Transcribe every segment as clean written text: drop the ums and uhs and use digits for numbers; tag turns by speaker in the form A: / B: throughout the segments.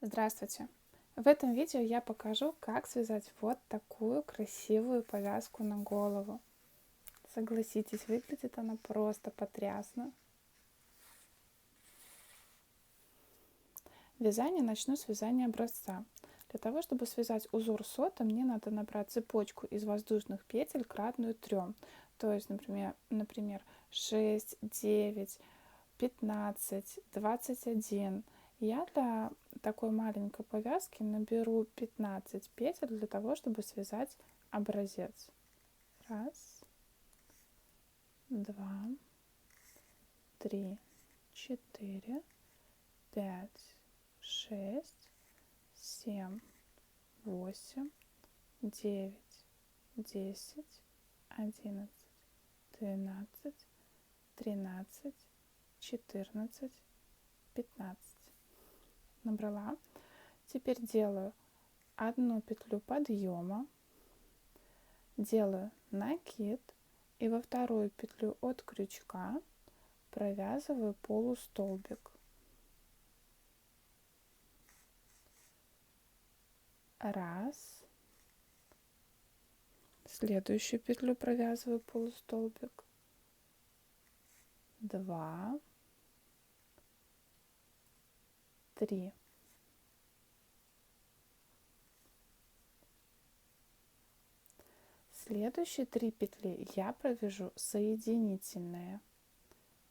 A: Здравствуйте! В этом видео я покажу, как связать вот такую красивую повязку на голову. Согласитесь, выглядит она просто потрясно. Вязание начну с вязания образца. Для того, чтобы связать узор сота, мне надо набрать цепочку из воздушных петель кратную 3. То есть, например, 6, 9, 15, 21. Я для такой маленькой повязки наберу 15 петель для того, чтобы связать образец. 1, 2, 3, 4, 5, 6, 7, 8, 9, 10, 11, 12, 13, 14, 15. Набрала. Теперь делаю одну петлю подъема, делаю накид и во вторую петлю от крючка провязываю полустолбик. Раз. Следующую петлю провязываю полустолбик. 2, 3. Следующие 3 петли я провяжу соединительные.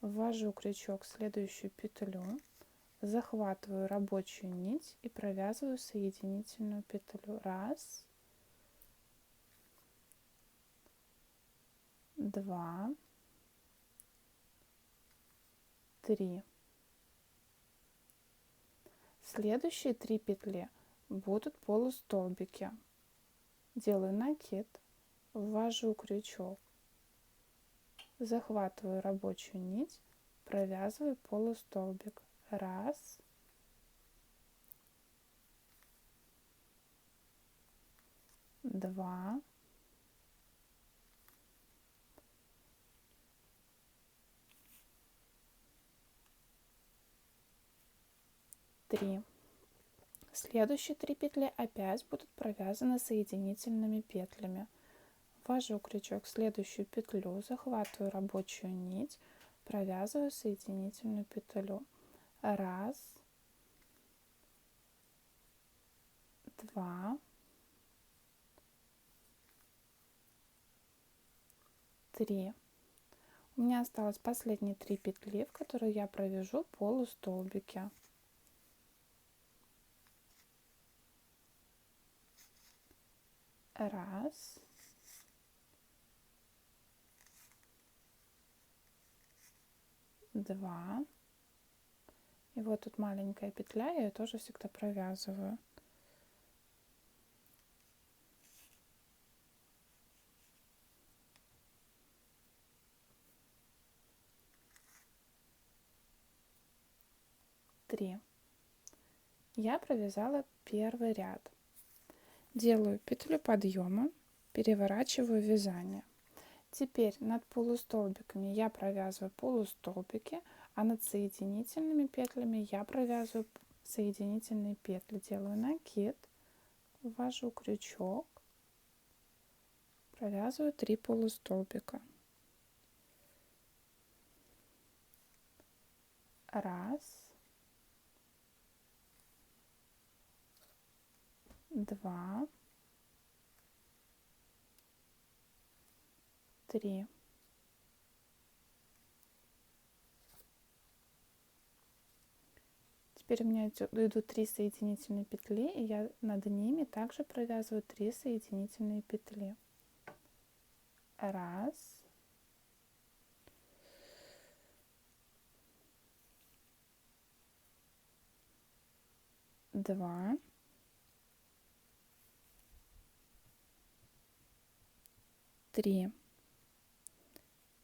A: Ввожу крючок в следующую петлю, захватываю рабочую нить и провязываю соединительную петлю. 1, 2, 3. Следующие 3 петли будут полустолбики. Делаю накид, ввожу крючок, захватываю рабочую нить, провязываю полустолбик. 1, 2, 3. Следующие 3 петли опять будут провязаны соединительными петлями. Ввожу крючок в следующую петлю, захватываю рабочую нить, провязываю соединительную петлю. 1, 2, 3. У меня осталось последние 3 петли, в которые я провяжу полустолбики. Раз, два. И вот тут маленькая петля, я ее тоже всегда провязываю. 3. Я провязала первый ряд. Делаю петлю подъема, переворачиваю вязание. Теперь над полустолбиками я провязываю полустолбики, а над соединительными петлями я провязываю соединительные петли. Делаю накид, ввожу крючок, провязываю 3 полустолбика. 1, 2, 3. Теперь у меня идут 3 соединительные петли, и я над ними также провязываю 3 соединительные петли. 1, 2, 3.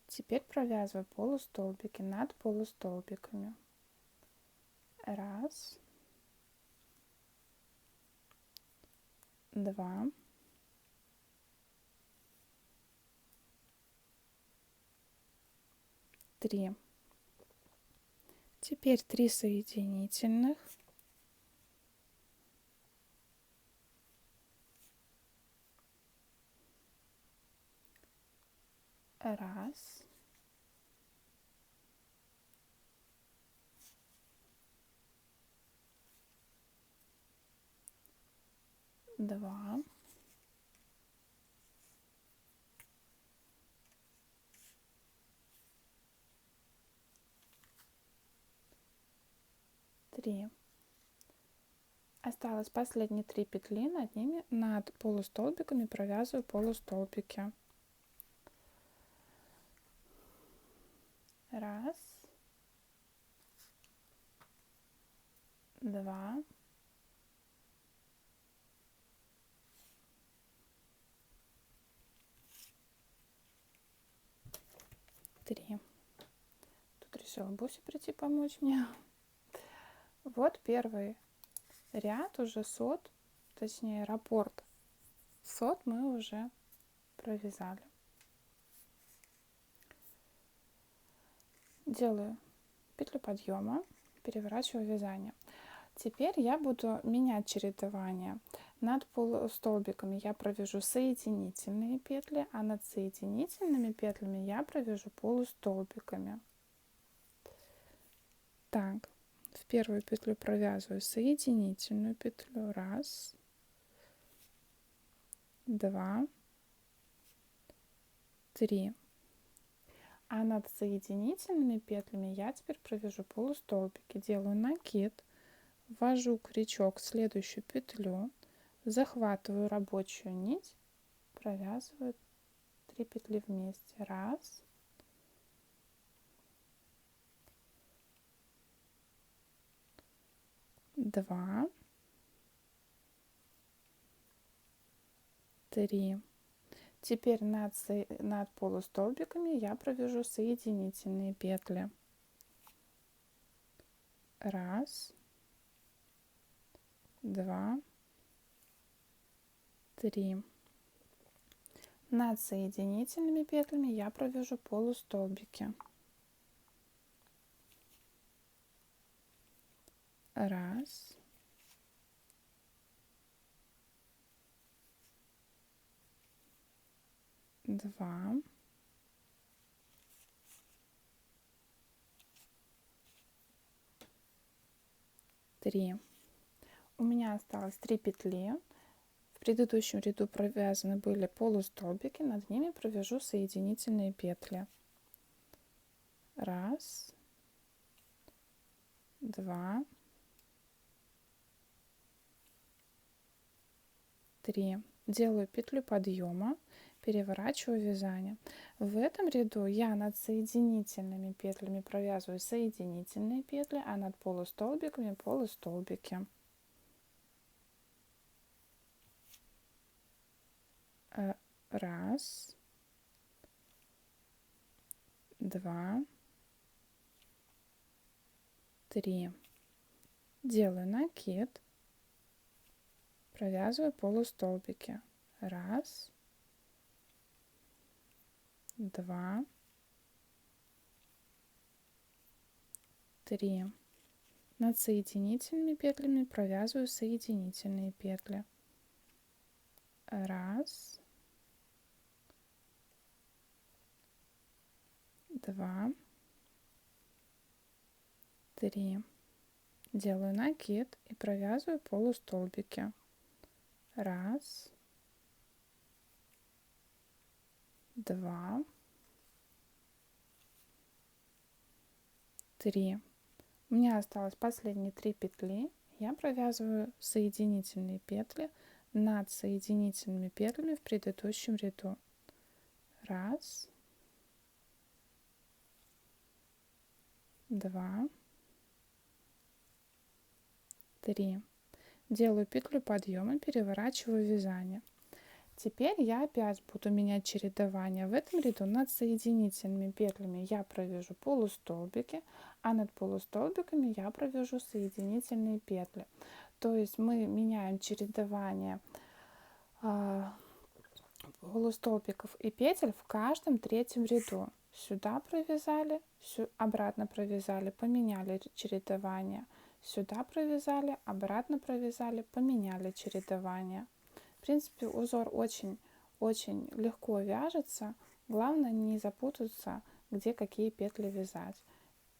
A: Теперь провязываю полустолбики над полустолбиками. 1, 2, 3. Теперь 3 соединительных. Раз, два, три. Осталось последние 3 петли, над ними, над полустолбиками провязываю полустолбики. Раз, два, три. Тут решила Буся прийти помочь мне. Вот первый ряд уже сот, точнее раппорт сот мы уже провязали. Делаю петлю подъема, переворачиваю вязание. Теперь я буду менять чередование. Над полустолбиками я провяжу соединительные петли, а над соединительными петлями я провяжу полустолбиками. Так, в первую петлю провязываю соединительную петлю. Раз, два, три. А над соединительными петлями я теперь провяжу полустолбики. Делаю накид, ввожу крючок в следующую петлю, захватываю рабочую нить, провязываю 3 петли вместе. Раз, два, три. Теперь над полустолбиками я провяжу соединительные петли. Раз, два, три. Над соединительными петлями я провяжу полустолбики. Раз, два, три. У меня осталось 3 петли. В предыдущем ряду провязаны были полустолбики, над ними провяжу соединительные петли. Раз, два, три. Делаю петлю подъема, переворачиваю вязание. В этом ряду я над соединительными петлями провязываю соединительные петли, а над полустолбиками полустолбики. Раз, два, три. Делаю накид, провязываю полустолбики. Раз, два, три. Над соединительными петлями провязываю соединительные петли. Раз, два, три. Делаю накид и провязываю полустолбики. Раз, два, три. У меня осталось последние 3 петли. Я провязываю соединительные петли над соединительными петлями в предыдущем ряду. Раз, два, три. Делаю петлю подъема, переворачиваю вязание. Теперь я опять буду менять чередование. В этом ряду над соединительными петлями я провяжу полустолбики, а над полустолбиками я провяжу соединительные петли. То есть мы меняем чередование полустолбиков и петель в каждом третьем ряду. Сюда провязали, обратно провязали, поменяли чередование. Сюда провязали, обратно провязали, поменяли чередование. В принципе, узор очень легко вяжется, Главное не запутаться, где какие петли вязать.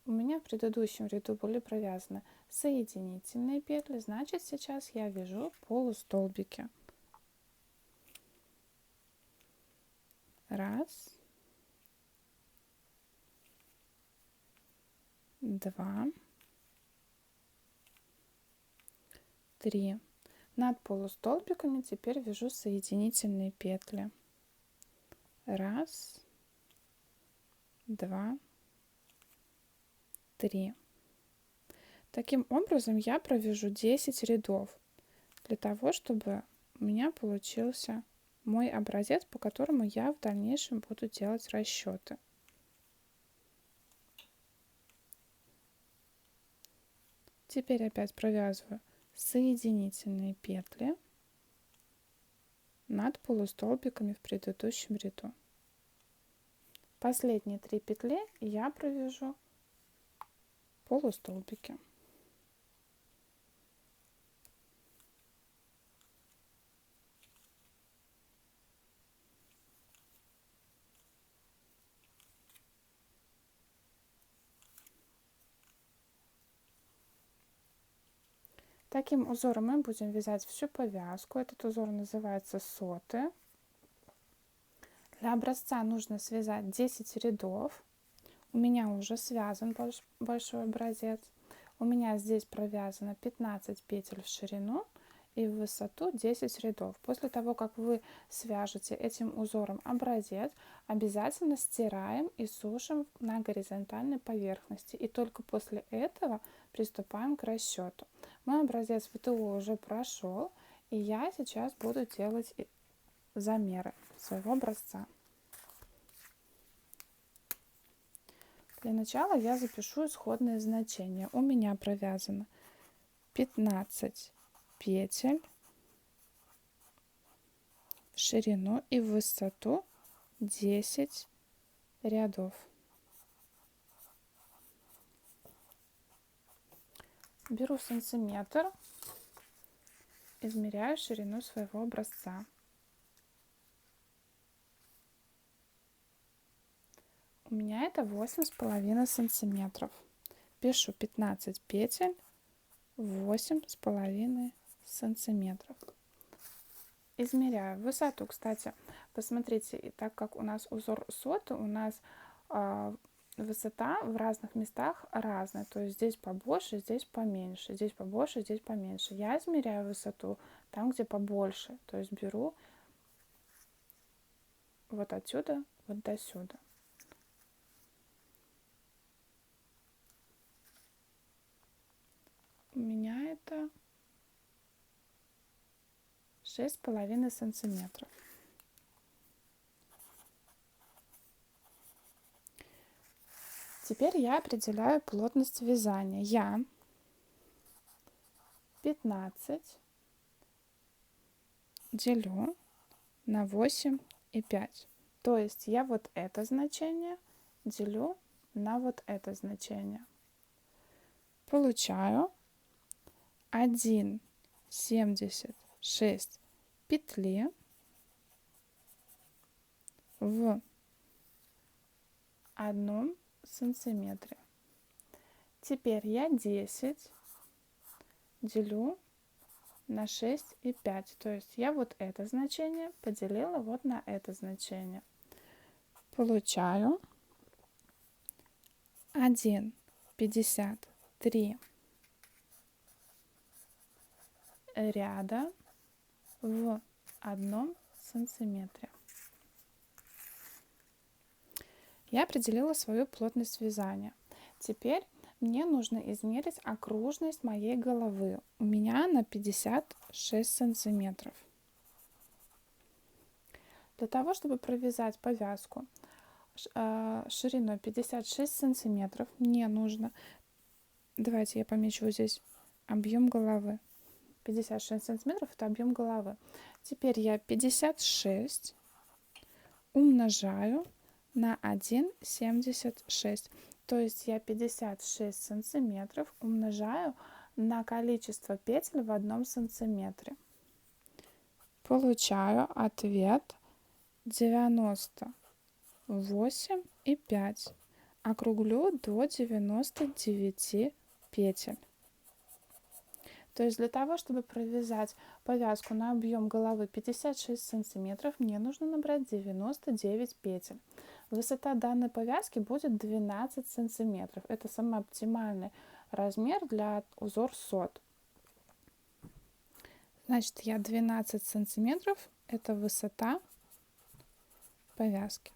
A: У меня в предыдущем ряду были провязаны соединительные петли, значит сейчас я вяжу полустолбики. Раз, два, три. Над полустолбиками теперь вяжу соединительные петли. Раз, два, три. Таким образом я провяжу 10 рядов для того, чтобы у меня получился мой образец, по которому я в дальнейшем буду делать расчеты. Теперь опять провязываю соединительные петли над полустолбиками в предыдущем ряду. Последние 3 петли я провяжу полустолбики. Таким узором мы будем вязать всю повязку. Этот узор называется соты. Для образца нужно связать 10 рядов. У меня уже связан большой образец. У меня здесь провязано 15 петель в ширину и в высоту 10 рядов. После того, как вы свяжете этим узором образец, обязательно стираем и сушим на горизонтальной поверхности. И только после этого приступаем к расчету. Мой образец ВТО уже прошел, и я сейчас буду делать замеры своего образца. Для начала я запишу исходные значения. У меня провязано 15 петель в ширину и в высоту 10 рядов. Беру сантиметр, измеряю ширину своего образца. У меня это 8,5 сантиметров. Пишу 15 петель, 8,5 сантиметров. Измеряю высоту. Кстати, посмотрите, и так как у нас узор соты, у нас высота в разных местах разная. То есть здесь побольше, здесь поменьше, здесь побольше, здесь поменьше. Я измеряю высоту там, где побольше. То есть беру вот отсюда вот до сюда. У меня это 6,5 сантиметров. Теперь я определяю плотность вязания. Я 15 делю на 8,5. То есть я вот это значение делю на вот это значение. Получаю 1,76 петли в 1 сантиметре. Теперь я 10 делю на 6,5. То есть я вот это значение поделила вот на это значение. Получаю 1,53 ряда в 1 сантиметре. Я определила свою плотность вязания. Теперь мне нужно измерить окружность моей головы. У меня на 56 сантиметров. Для того, чтобы провязать повязку шириной 56 сантиметров, мне нужно, давайте я помечу вот здесь объем головы. 56 сантиметров это объем головы. Теперь я 56 умножаю на 1,76. То есть я 56 сантиметров умножаю на количество петель в 1 сантиметре. Получаю ответ 90 8 и 5. Округлю до 99 петель. То есть для того, чтобы провязать повязку на объем головы 56 сантиметров, мне нужно набрать 99 петель. Высота данной повязки будет 12 сантиметров. Это самый оптимальный размер для узор сот. Значит, я 12 сантиметров, это высота повязки.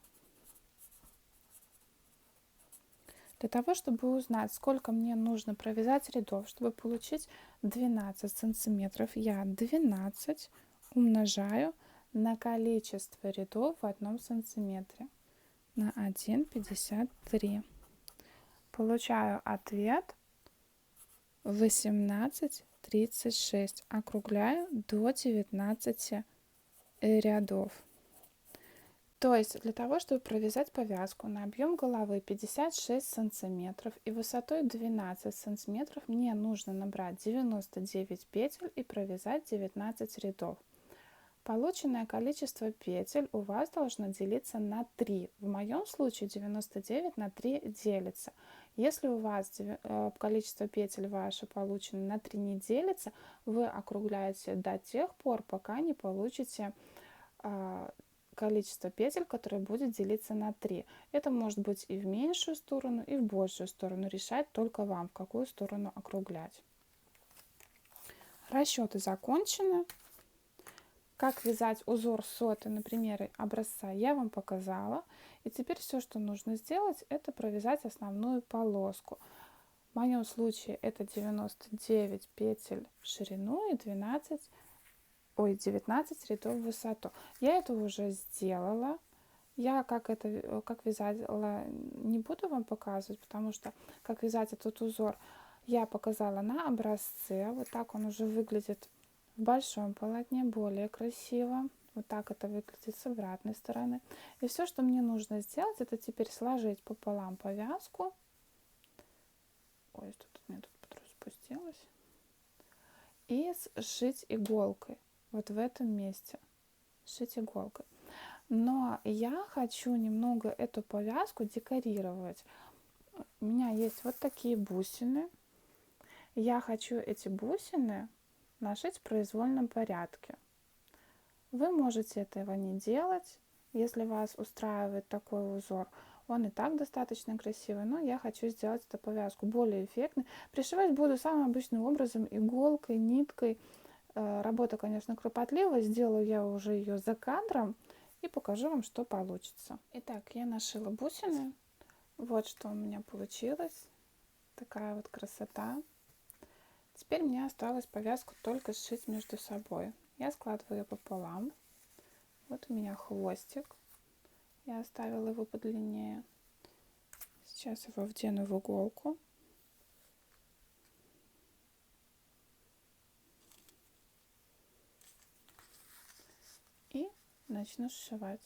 A: Для того, чтобы узнать, сколько мне нужно провязать рядов, чтобы получить 12 сантиметров, я 12 умножаю на количество рядов в одном сантиметре на 1,53. Получаю ответ 18,36. Округляю до 19 рядов. То есть для того, чтобы провязать повязку на объем головы 56 сантиметров и высотой 12 сантиметров, мне нужно набрать 99 петель и провязать 19 рядов. Полученное количество петель у вас должно делиться на 3. В моем случае 99 на 3 делится. Если у вас количество петель ваше получено на 3 не делится, вы округляете до тех пор, пока не получите количество петель, которое будет делиться на 3. Это может быть и в меньшую сторону, и в большую сторону. Решать только вам, в какую сторону округлять. Расчеты закончены. Как вязать узор соты на примере образца я вам показала. И теперь все, что нужно сделать, это провязать основную полоску. В моем случае это 99 петель в ширину и 19 рядов в высоту. Я это уже сделала. Я как вязать не буду вам показывать, потому что как вязать этот узор я показала на образце. Вот так он уже выглядит в большом полотне, более красиво. Вот так это выглядит с обратной стороны. И все, что мне нужно сделать, это теперь сложить пополам повязку. Ой, тут у меня спустилось. И сшить иголкой. Вот в этом месте сшить иголкой. Но я хочу немного эту повязку декорировать. У меня есть вот такие бусины. Я хочу эти бусины нашить в произвольном порядке. Вы можете этого не делать, если вас устраивает такой узор. Он и так достаточно красивый, но я хочу сделать эту повязку более эффектной. Пришивать буду самым обычным образом, иголкой, ниткой. Работа, конечно, кропотливая, сделаю я уже ее за кадром и покажу вам, что получится. Итак, я нашила бусины. Вот что у меня получилось. Такая вот красота. Теперь мне осталось повязку только сшить между собой. Я складываю ее пополам. Вот у меня хвостик. Я оставила его подлиннее. Сейчас его вдену в иголку. И начну сшивать.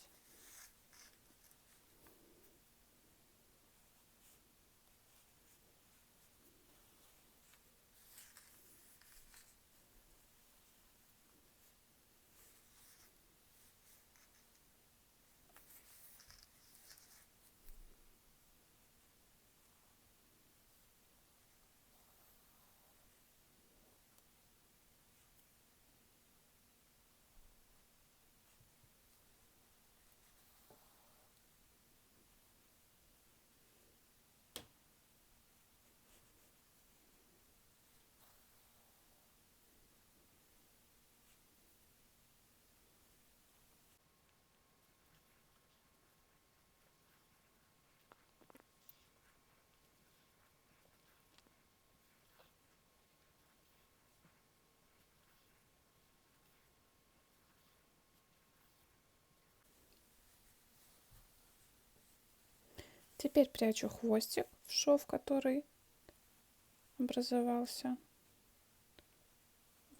A: Теперь прячу хвостик в шов, который образовался,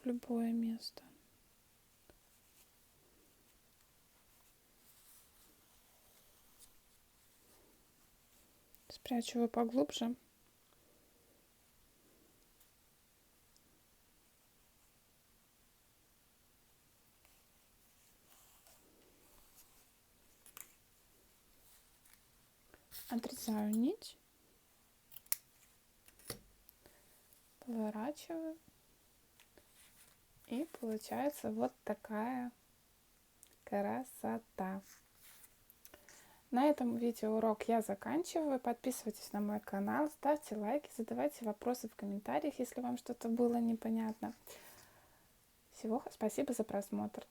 A: в любое место. Спрячу его поглубже. Отрезаю нить, поворачиваю, и получается вот такая красота. На этом видеоурок я заканчиваю. Подписывайтесь на мой канал, ставьте лайки, задавайте вопросы в комментариях, если вам что-то было непонятно. Спасибо за просмотр.